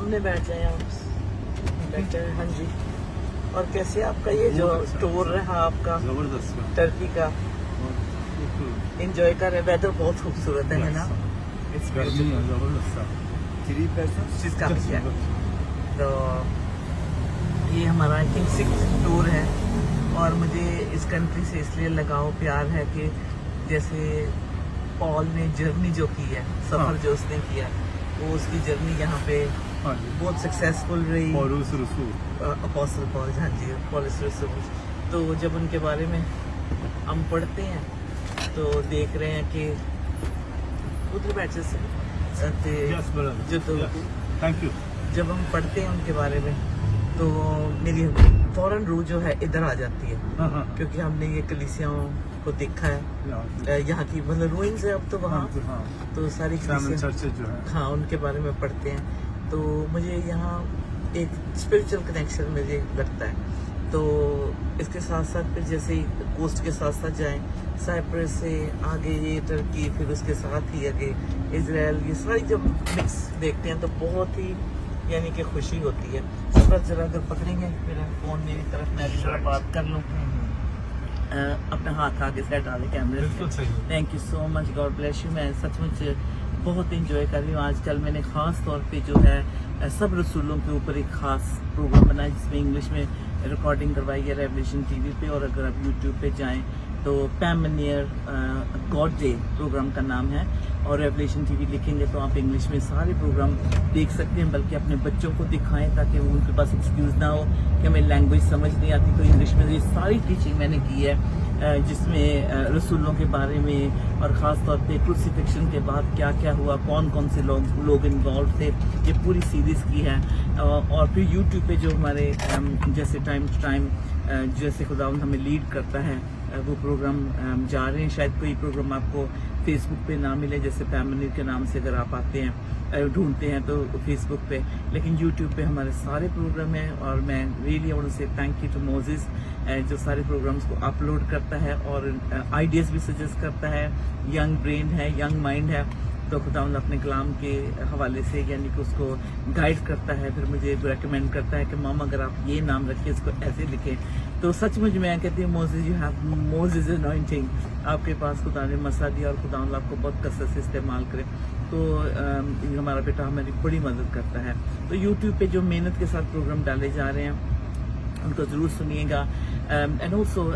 सामने बैठ जाए आप, बैठ जाए। हाँ जी। और कैसे आपका ये जो टूर रहा आपका जबरदस्त टर्की का, एंजॉय कर रहे? वेदर बहुत खूबसूरत है ना? It's beautiful. जबरदस्त 3 persons She's coming, yeah. तो ये हमारा आई थिंक 6th टूर है और मुझे इस कंट्री से इसलिए लगाव प्यार है कि जैसे पॉल ने जर्नी जो की है, सफ़र जो उसने किया, वो उसकी जर्नी यहाँ पे बहुत सक्सेसफुल रही। पौलुस रसूल अपोस्टल पॉल, हाँ जी, पौलुस रसूल। तो जब उनके बारे में हम पढ़ते हैं तो देख रहे हैं कि उधर बैठे से जो तो थैंक यू। जब हम पढ़ते हैं उनके बारे में तो मेरी फौरन रूह जो है इधर आ जाती है, क्योंकि हमने ये कलीसियाओं को देखा है, यहाँ की मतलब रूइंस है अब तो वहाँ, तो सारी कलीसियाँ जो है हाँ उनके बारे में पढ़ते हैं तो मुझे यहाँ एक स्पिरिचुअल कनेक्शन मुझे लगता है। तो इसके साथ साथ फिर जैसे ही कोस्ट के साथ साथ जाएं, साइप्रस से आगे ये टर्की, फिर उसके साथ ही आगे इजराइल, ये सारी जब मिक्स देखते हैं तो बहुत ही यानी कि खुशी होती है। सफर जरा अगर पकड़ेंगे, मेरा फ़ोन मेरी तरफ, मैं भी जरा बात कर लूँ, अपना हाथ आगे से डाले कैमरे से। Thank you so much, God bless you. मैं सचमुच बहुत इंजॉय कर रही हूँ। आजकल मैंने ख़ास तौर पे जो है सब रसूलों के ऊपर एक ख़ास प्रोग्राम बनाया जिसमें इंग्लिश में रिकॉर्डिंग करवाई है रेवलेशन टीवी पे, और अगर आप यूट्यूब पे जाएं तो पैमनियर गॉड डे प्रोग्राम का नाम है, और रेवलेशन टीवी लिखेंगे तो आप इंग्लिश में सारे प्रोग्राम देख सकते हैं। बल्कि अपने बच्चों को दिखाएं ताकि वो उनके पास एक्सक्यूज़ ना हो कि हमें लैंग्वेज समझ नहीं आती, तो इंग्लिश में ये सारी टीचिंग मैंने की है जिसमें रसूलों के बारे में और ख़ास तौर पे क्रूसिफिक्शन के बाद क्या क्या हुआ, कौन कौन से लोग इन्वॉल्व थे, ये पूरी सीरीज़ की है। और फिर यूट्यूब पे जो हमारे जैसे टाइम टू टाइम जैसे खुदावंद हमें लीड करता है वो प्रोग्राम जा रहे हैं। शायद कोई प्रोग्राम आपको फेसबुक पे ना मिले, जैसे पैमनियर के नाम से अगर आप आते हैं ढूंढते हैं तो फेसबुक पे, लेकिन यूट्यूब पे हमारे सारे प्रोग्राम हैं। और मैं रियली वांट टू से थैंक यू टू मोजेस जो सारे प्रोग्राम्स को अपलोड करता है और आइडियाज़ भी सजेस्ट करता है। यंग ब्रेन है, यंग माइंड है, तो खुदावंद अपने कलाम के हवाले से यानी कि उसको गाइड करता है, फिर मुझे रेकमेंड करता है कि मामा अगर आप ये नाम रखिए, इसको ऐसे लिखें। तो सचमुच मैं कहती हूँ Moses, you have Moses anointing, आपके पास खुदा ने मसा दिया और खुदावंद आपको बहुत कसरत से इस्तेमाल करे। तो हमारा बेटा हमारी बड़ी मदद करता है। तो यूट्यूब पे जो मेहनत के साथ प्रोग्राम डाले जा रहे हैं उनको ज़रूर सुनिएगा। एंड ऑल्सो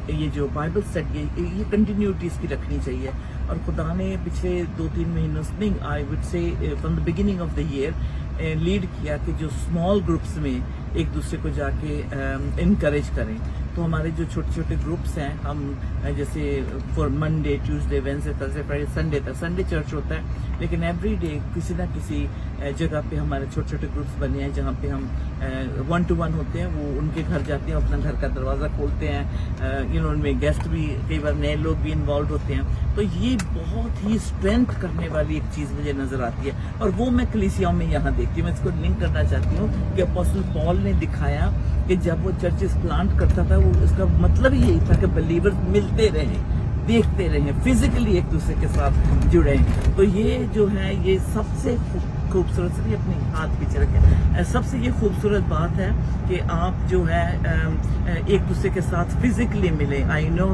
ये जो बाइबल स्टडी ये कंटिन्यूटी इसकी रखनी चाहिए। और खुदा ने पिछले 2-3 महीनों से नहीं, I would say from the beginning of the year lead किया कि जो स्मॉल ग्रुप्स में एक दूसरे को जाके इनकरेज करें। तो हमारे जो छोटे छोटे ग्रुप्स हैं, हम जैसे for Monday, Tuesday, Wednesday, Thursday, Friday, Sunday तक, संडे चर्च होता है, लेकिन एवरी डे किसी ना किसी जगह पे हमारे छोटे छोटे ग्रुप्स बने हैं जहाँ पे हम 1-to-1 होते हैं। वो उनके घर जाते हैं, अपना घर का दरवाज़ा खोलते हैं, उनमें गेस्ट भी, कई बार नए लोग भी इन्वॉल्व होते हैं। तो ये बहुत ही स्ट्रेंथ करने वाली एक चीज़ मुझे नज़र आती है, और वो मैं कलीसियाओं में यहाँ देखती हूँ। मैं इसको लिंक करना चाहती हूँ कि अपोस्टल पॉल ने दिखाया कि जब वो चर्चेस प्लांट करता था, वो इसका मतलब ही यही था कि बिलीवर्स मिलते रहे, देखते रहे, फिजिकली एक दूसरे के साथ जुड़े। तो ये जो है ये सबसे खूबसूरत से अपने हाथ पीछे रखें, सबसे ये खूबसूरत बात है कि आप जो है एक दूसरे के साथ फिजिकली मिले। I know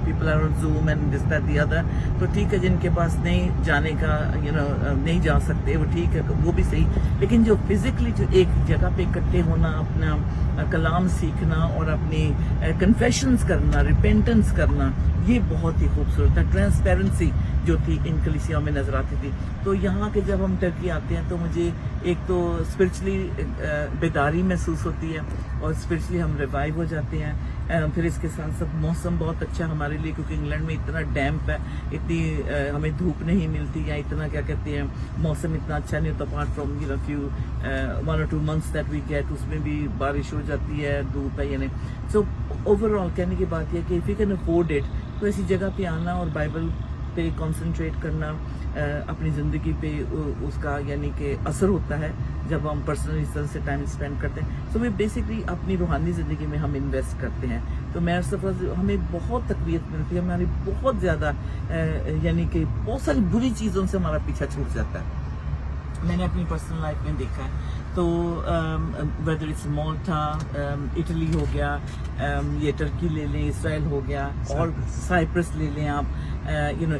people are on Zoom and this that the other, तो ठीक है, जिनके पास नहीं जाने का नहीं जा सकते वो ठीक है, वो भी सही, लेकिन जो फिजिकली जो एक जगह पे इकट्ठे होना, अपना कलाम सीखना और अपनी कन्फेशंस करना, रिपेंटेंस करना, ये बहुत ही खूबसूरत है। ट्रांसपेरेंसी जो थी इन कलीसियाओं में नजर आती थी। तो यहाँ के जब हम टर्की आते हैं तो मुझे एक तो स्पिरिचुअली बेदारी महसूस होती है और स्पिरिचुअली हम रिवाइव हो जाते हैं। फिर इसके साथ साथ मौसम बहुत अच्छा हमारे लिए, क्योंकि इंग्लैंड में इतना डैम्प है, इतनी हमें धूप नहीं मिलती, या इतना क्या कहते हैं मौसम इतना अच्छा नहीं होता। Apart from few 1 or 2 months that we get, उसमें भी बारिश हो जाती है, धूप है यानी। सो ओवरऑल कहने की बात यह कि if you can afford it, तो ऐसी जगह पे आना और बाइबल पे कंसंट्रेट करना, अपनी ज़िंदगी पे उसका यानी कि असर होता है जब हम पर्सनल इस तरह से टाइम स्पेंड करते हैं। सो वे बेसिकली अपनी रूहानी ज़िंदगी में हम इन्वेस्ट करते हैं। तो मैं सफ़र हमें बहुत तकवीत मिलती है, हमारी बहुत ज़्यादा यानी कि बहुत सारी बुरी चीज़ों से हमारा पीछा छूट जाता है। मैंने अपनी पर्सनल लाइफ में देखा है। तो वेदर इट्स माल्टा, इटली हो गया, ये टर्की ले लें, इसराइल हो गया, और साइप्रस ले लें आप,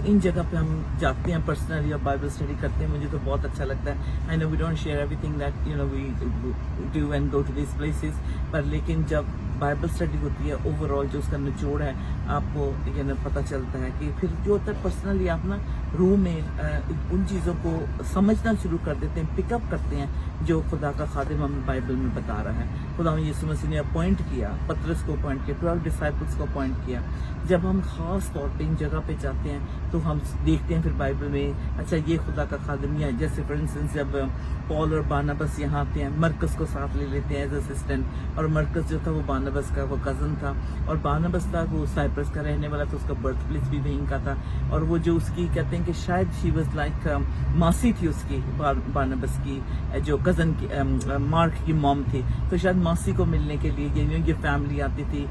इन जगह पे हम जाते हैं पर्सनली और बाइबल स्टडी करते हैं। मुझे तो बहुत अच्छा लगता है। I know we don't share everything that we do and go to this places, पर लेकिन जब बाइबल स्टडी होती है ओवरऑल जो उसका निचोड़ है आपको पता चलता है कि फिर जो होता है पर्सनली आप ना रूम में उन चीज़ों को समझना शुरू कर देते हैं, पिकअप करते हैं जो खुदा का खादिम हमें बाइबल में बता रहा है। खुदा यीशु मसीह ने अपॉइंट किया, पतरस को अपॉइंट किया, 12 डिसाइपल्स को अपॉइंट किया। जब हम खास तौर पे इन जगह पे जाते हैं तो हम देखते हैं फिर बाइबल में अच्छा ये खुदा का खादिम है। जैसे फॉर इंस्टेंस जब पॉल और बारनबास यहाँ आते हैं, मरकस को साथ ले लेते हैं एज असिस्टेंट, और मरकस जो था वो बारनबास का वो कज़न था, और बारनबास था वो साइप्रस का रहने वाला था, उसका बर्थ प्लेस भी वहीं का था। और वो जो उसकी कहते हैं कि शायद शी वाज लाइक मासी थी उसकी, बारनबास की जो कज़न की मार्क की मॉम थी, तो शायद मासी को मिलने के लिए ये फैमिली आती थी,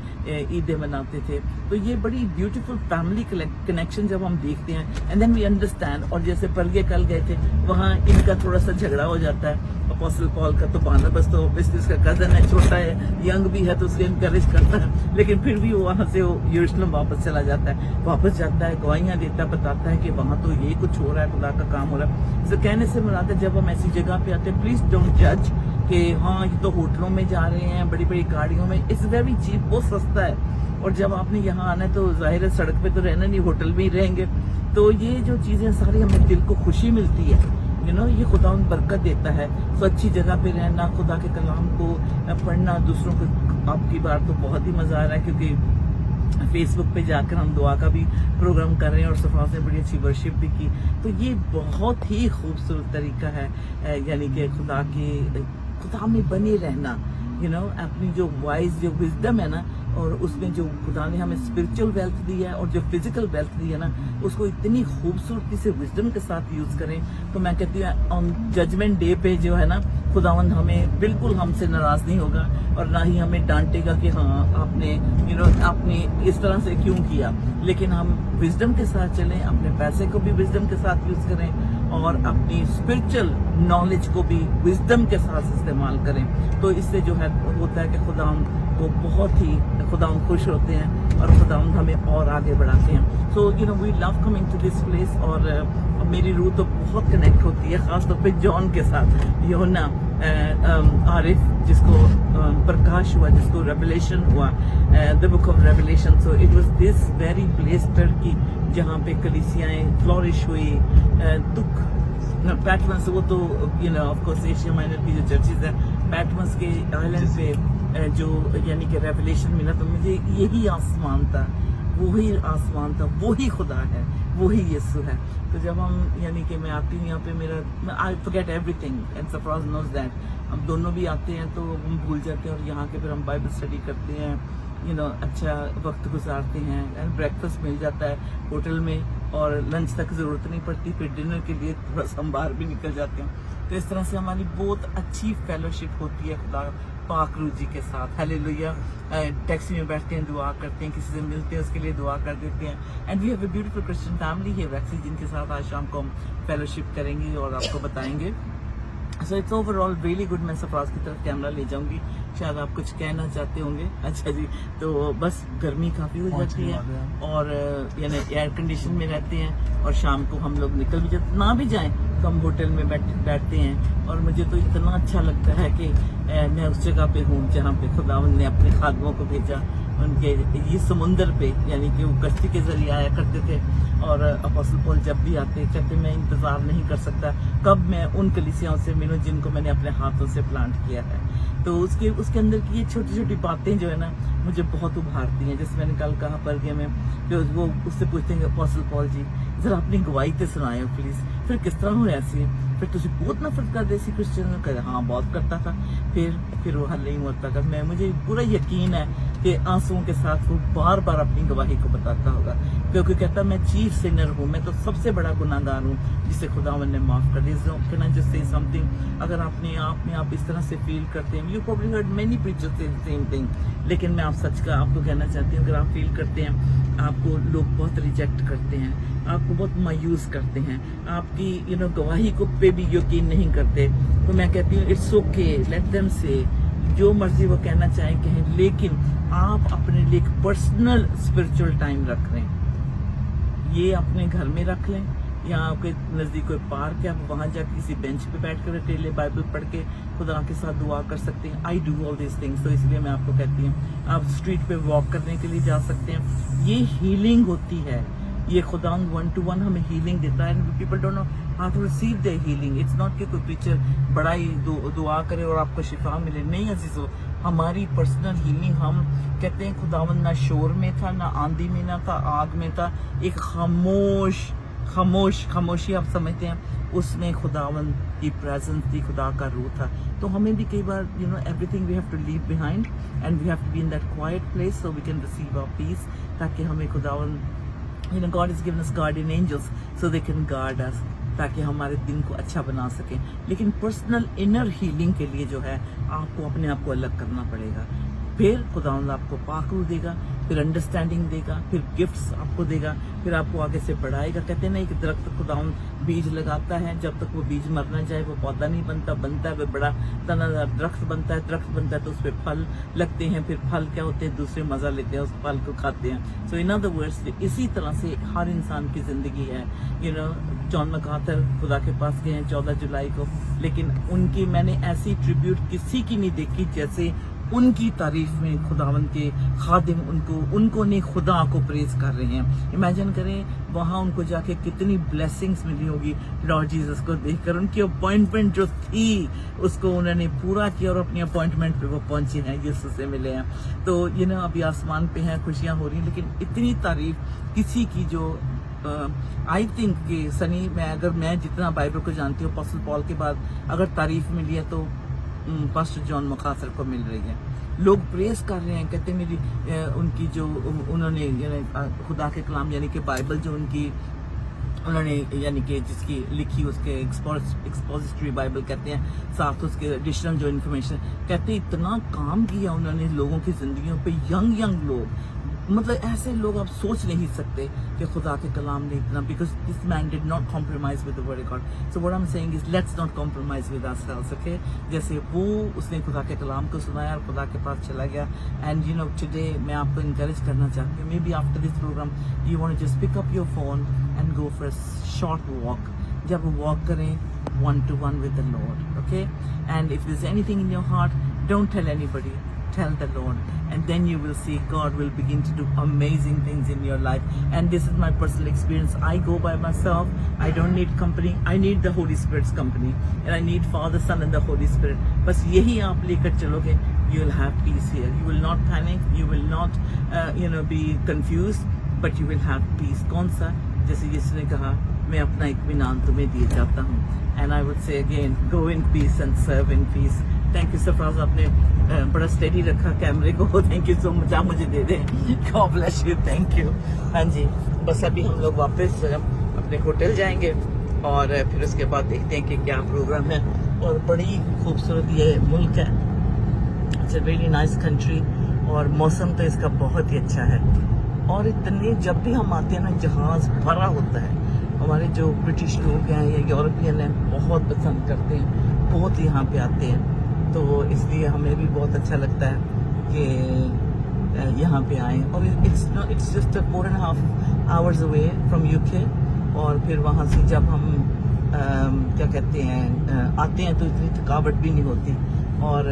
ईदें मनाते थे। तो ये बड़ी ब्यूटीफुल फैमिली कनेक्शन जब हम देखते हैं एंड देन वी अंडरस्टैंड। और जैसे परगे कल गए थे वहाँ इनका थोड़ा सा झगड़ा हो जाता है अपोस्टल पॉल का, तो बारनबास तो ऑब्वियसली उसका कजन है, छोटा है, यंग भी है, तो उसको इनकरेज करता है, लेकिन फिर भी वो वहाँ से यरूशलेम वापस चला जाता है, वापस जाता है, गवाहियाँ देता, बताता है कि वहाँ तो ये कुछ हो रहा है, खुदा का काम हो रहा है। तो कहने से मुराद है जब हम ऐसी जगह पे आते हैं प्लीज डोंट जज कि हाँ ये तो होटलों में जा रहे हैं, बड़ी बड़ी गाड़ियों में, इट्स वेरी चीप, बहुत सस्ता है। और जब आपने यहाँ आना है तो जाहिर है सड़क पे तो रहना नहीं, होटल में ही रहेंगे। तो ये जो चीजें सारी हमें दिल को खुशी मिलती है, ये खुदा बरकत देता है। तो अच्छी जगह पे रहना, खुदा के कलाम को पढ़ना, दूसरों को, आपकी बार तो बहुत ही मजा आ रहा है क्योंकि फेसबुक पे जाकर हम दुआ का भी प्रोग्राम कर रहे हैं और सफास ने बड़ी अच्छी वर्शिप भी की। तो ये बहुत ही खूबसूरत तरीका है, यानी कि खुदा में बने रहना, अपनी जो वाइज जो विजडम है ना, और उसमें जो खुदा ने हमें स्पिरिचुअल वेल्थ दी है और जो फिजिकल वेल्थ दी है ना, उसको इतनी खूबसूरती से विजडम के साथ यूज करें। तो मैं कहती हूँ ऑन जजमेंट डे पे जो है ना, खुदावंद हमें बिल्कुल हमसे नाराज नहीं होगा और ना ही हमें डांटेगा कि हाँ आपने आपने इस तरह से क्यों किया। लेकिन हम विजडम के साथ चलें, अपने पैसे को भी विजडम के साथ यूज करें और अपनी स्पिरिचुअल नॉलेज को भी विजडम के साथ इस्तेमाल करें। तो इससे जो है होता है कि खुदा को बहुत ही खुश होते हैं और खुदा हमें और आगे बढ़ाते हैं। So we love coming to this place. और मेरी रूह तो बहुत कनेक्ट होती है खासतौर पे जॉन के साथ, यूहन्ना आरिफ जिसको प्रकाश हुआ, जिसको रेवलेशन हुआ, the book of revelation. So it was this very place Turkey जहाँ पे कलीसियाएं फ्लोरिश हुई। दुख पैटमस, वो तो ऑफ कोर्स एशिया माइनर की जो चर्चेज है, पैटमस के आइलैंड पे जो यानी कि रेवलेशन मिला, तो मुझे यही आसमान था, वही आसमान था, वही खुदा है, वही यीशु है। तो जब हम यानी कि मैं आती हूँ यहाँ पे, मेरा I forget everything and Sarfaraz knows that. हम दोनों भी आते हैं तो हम भूल जाते हैं और यहाँ के फिर हम बाइबल स्टडी करते हैं, अच्छा वक्त गुजारते हैं एंड ब्रेकफास्ट मिल जाता है होटल में और लंच तक जरूरत नहीं पड़ती, फिर डिनर के लिए थोड़ा सा हम बाहर भी निकल जाते हैं। तो इस तरह से हमारी बहुत अच्छी फेलोशिप होती है खुदा पाक रूह जी के साथ। हालेलुया। टैक्सी में बैठते हैं, दुआ करते हैं, किसी से मिलते हैं उसके लिए दुआ कर देते हैं। And we have a beautiful Christian family है वैक्सी, जिनके साथ आज शाम को हम फेलोशिप करेंगे और आपको बताएंगे। So it's overall really good. मैं सरफराज की तरफ कैमरा ले जाऊंगी, शायद आप कुछ कहना चाहते होंगे। अच्छा जी, तो बस गर्मी काफ़ी हो जाती है और यानी एयर कंडीशन में रहते हैं और शाम को हम लोग निकल भी जाते, ना भी जाएं तो हम होटल में बैठते हैं। और मुझे तो इतना अच्छा लगता है कि मैं उस जगह पे हूँ जहाँ पे खुदावंद ने अपने खादमों को भेजा, उनके ये समुंदर पे, यानी कि वो कश्ती के जरिए आया करते थे। और अपोस्टल पॉल जब भी आते कहते मैं इंतजार नहीं कर सकता कब मैं उन कलीसियाओं से मिलूं जिनको मैंने अपने हाथों से प्लांट किया है। तो उसके अंदर की ये छोटी छोटी बातें जो है ना मुझे बहुत उभारती हैं। जैसे मैंने कल कहा परगे में, फिर वो उससे पूछते हैं अपोस्टल पॉल जी जरा अपनी गवाही तो सुनाए प्लीज, फिर किस तरह हो ऐसी, फिर तुझे बहुत नफरत कर देसी क्रिश्चियन, हाँ बहुत करता था। फिर वो हल नहीं होता था। मुझे पूरा यकीन है कि आंसुओं के साथ वो बार बार अपनी गवाही को बताता होगा, क्योंकि कहता मैं चीफ सिनर हूँ, मैं तो सबसे बड़ा गुनाहगार हूँ जिसे खुदावंद ने माफ कर दिया। Can I just say something, अगर अपने आप में आप इस तरह से फील करते हैं, you probably heard many preachers से सेम थिंग, लेकिन मैं आप सच का आपको कहना चाहती हूँ, अगर आप फील करते हैं आपको लोग बहुत रिजेक्ट करते हैं, आपको बहुत मायूस करते हैं, आपकी गवाही को पे भी यकीन नहीं करते, तो मैं कहती हूँ इट्स ओके, लेट देम से, जो मर्जी वो कहना चाहे कहें, लेकिन आप अपने लिए एक पर्सनल स्पिरिचुअल टाइम रख लें। ये अपने घर में रख लें, या आपके नज़दीक कोई पार्क है, आप वहाँ जाकर किसी बेंच पे बैठ कर अकेले बाइबल पढ़ के खुदा के साथ दुआ कर सकते हैं। I do all this things, तो इसलिए मैं आपको कहती हूँ आप स्ट्रीट पे वॉक करने के लिए जा सकते हैं। ये हीलिंग होती है, ये खुदा 1-to-1 हमें हीलिंग देता है। People don't know how to receive the healing. It's not कि कोई टीचर बड़ा ही दुआ करे और आपको शिफा मिले, नहीं अजीजों, हमारी पर्सनल हीलिंग, हम कहते हैं खुदावंद ना शोर में था, ना आंधी में, ना था आग में था, एक खामोशी आप समझते हैं, उसमें खुदावंद की प्रेजेंस थी, खुदा का रूह था। तो हमें भी कई बार everything we have to leave behind and we have to be in that quiet place so we can receive our peace, ताकि हमें खुदावंद God has given us guardian angels so they can guard us, ताकि हमारे दिन को अच्छा बना सकें। लेकिन पर्सनल इनर हीलिंग के लिए जो है आपको अपने आप को अलग करना पड़ेगा। फिर खुदावंद आपको पाक रूह देगा, फिर अंडरस्टैंडिंग देगा, फिर गिफ्ट्स आपको देगा, फिर आपको आगे से बढ़ाएगा। कहते हैं ना एक दरख्त खुदावंद बीज लगाता है, जब तक वो बीज मर ना जाए वो पौधा नहीं बनता है, वो बड़ा तनादार दरख्त बनता है तो उस पर फल लगते हैं, फिर फल क्या होते हैं, दूसरे मजा लेते हैं, उस फल को खाते हैं। सो इन अदर वर्ड्स इसी तरह से हर इंसान की जिंदगी है। जॉन मैकार्थर खुदा के पास गए हैं 14 जुलाई को, लेकिन उनकी मैंने ऐसी ट्रिब्यूट किसी की नहीं देखी जैसे उनकी तारीफ में खुदावंद के खादिम उनको ने खुदा को प्रेज कर रहे हैं। इमेजिन करें वहाँ उनको जाके कितनी ब्लेसिंग्स मिली होगी लॉर्ड जीसस को देखकर। उनकी अपॉइंटमेंट जो थी उसको उन्होंने पूरा किया और अपनी अपॉइंटमेंट पे वो पहुंचे हैं, यीशु से मिले हैं। तो अभी आसमान पे हैं, खुशियां हो रही हैं, लेकिन इतनी तारीफ किसी की जो आई थिंक कि सनी अगर मैं जितना बाइबल को जानती हूँ, अपोस्टल पॉल के बाद अगर तारीफ मिली है तो पास्टर जॉन मैकार्थर को मिल रही है। लोग प्रेस कर रहे हैं, कहते मेरी उनकी जो उन्होंने खुदा के कलाम यानी कि बाइबल जो उन्होंने यानी कि जिसकी लिखी उसके एक्सपोजिटरी बाइबल कहते हैं, साथ उसके एडिशनल जो इन्फॉर्मेशन कहते हैं, इतना काम किया उन्होंने लोगों की जिंदगियों पे। यंग लोग, मतलब ऐसे लोग आप सोच नहीं सकते कि खुदा के कलाम ने इतना, because this man did not compromise with the word of God. So what I am saying is let's not compromise with ourselves, okay. जैसे वो उसने खुदा के कलाम को सुनाया और खुदा के पास चला गया। एंड टुडे मैं आपको इनकरेज करना चाहती हूँ, maybe after this program you want to just pick up your phone and go for a short walk. जब वॉक करें 1-to-1 with the Lord, okay? And if there's anything in your heart, don't tell anybody, tell the Lord, and then you will see God will begin to do amazing things in your life. And this is my personal experience. I go by myself, I don't need company, I need the Holy Spirit's company, and I need Father, Son and the Holy Spirit. बस यही आप लेकर चलोगे, you will have peace here. You will not panic, you will not be confused, but you will have peace. कौन सा? जैसे यीशु ने कहा, मैं अपना इत्मीनान तुम्हें दिए जाता हूँ। And I would say again, go in peace and serve in peace. Thank you Sarfaraz, आपने बड़ा स्टेडी रखा कैमरे को। थैंक यू सो मच, आप मुझे दे दें। God bless you, thank you। हाँ जी, बस अभी हम लोग वापस अपने होटल जाएंगे और फिर उसके बाद देखते हैं कि क्या प्रोग्राम है। और बड़ी खूबसूरत ये मुल्क है, it's a very nice country, और मौसम तो इसका बहुत ही अच्छा है। और इतने जब भी हम आते हैं ना, जहाज भरा होता है। हमारे जो ब्रिटिश लोग हैं या यूरोपियन हैं बहुत पसंद करते हैं, बहुत यहाँ पे आते हैं, तो इसलिए हमें भी बहुत अच्छा लगता है कि यहाँ पे आए। और it's just 4.5 hours away from UK। और फिर वहाँ से जब हम क्या कहते हैं आते हैं तो इतनी थकावट भी नहीं होती, और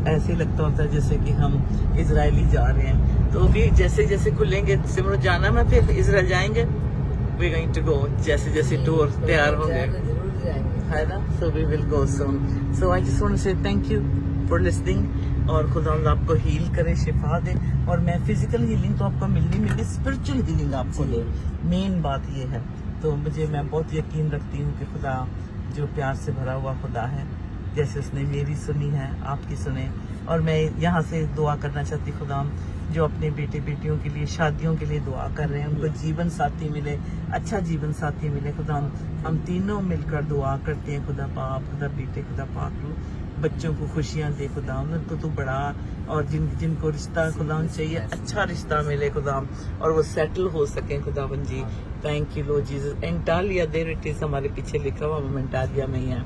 ऐसे लगता होता है जैसे कि हम इजराइली जा रहे हैं। तो अभी जैसे जैसे खुलेंगे, सिमरो जाना में फिर इजराइल जाएंगे, we're going to go जैसे जैसे टूर तैयार होंगे, है ना। So we will go soon. So I just want to say thank you for listening, और खुदा आपको हील करे, शिफा दे। और मैं फिजिकल हीलिंग तो आपको मिलनी, स्पिरिचुअल हीलिंग आपको दे, मेन बात ये है। तो मैं बहुत यकीन रखती हूँ कि खुदा जो प्यार से भरा हुआ खुदा है, जैसे उसने मेरी सुनी है आपकी सुने, اور میں یہاں سے دعا کرنا چاہتی خدا جو اپنے بیٹے بیٹیوں کے لیے شادیوں کے لیے دعا کر رہے ہیں ان کو جیون ساتھی ملے, اچھا جیون ساتھی ملے خدا. ہم تینوں مل کر دعا کرتے ہیں خدا باپ, خدا بیٹے, خدا پاک رو بچوں کو خوشیاں دے خدا, ان کو تو بڑا, اور جن کو رشتہ خدا چاہیے اچھا رشتہ ملے خدا, اور وہ سیٹل ہو سکیں خدا جی. Thank you love Jesus. انٹالیا دیر اٹ از, ہمارے پیچھے لکھا ہوا ہم انٹالیا میں ہی ہیں.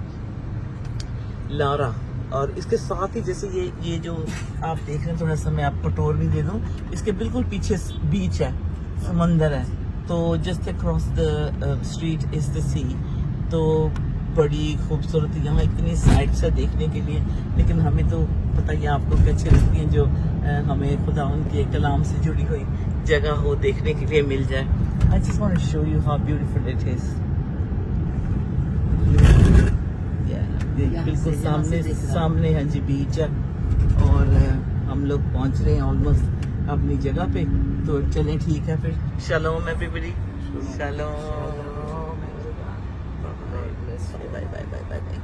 لارا, اور اس کے ساتھ ہی جیسے یہ جو آپ دیکھ رہے ہیں, تھوڑا سا میں آپ کو ٹور بھی دے دوں, اس کے بالکل پیچھے بیچ ہے, سمندر ہے, تو جسٹ اکراس دا اسٹریٹ از دا سی. تو بڑی خوبصورت یہاں اتنی سائٹس ہے دیکھنے کے لیے, لیکن ہمیں تو پتہ ہی آپ کو اچھی لگتی ہیں جو ہمیں خدا ان کے کلام سے جڑی ہوئی جگہ ہو دیکھنے کے لیے مل جائے. I just want to show you how beautiful it is. بالکل سامنے ہے جی بیچ ہے, اور ہم لوگ پہنچ رہے ہیں آلموسٹ اپنی جگہ پہ. تو چلیں ٹھیک ہے پھر. Shalom everybody, shalom, bye bye bye bye.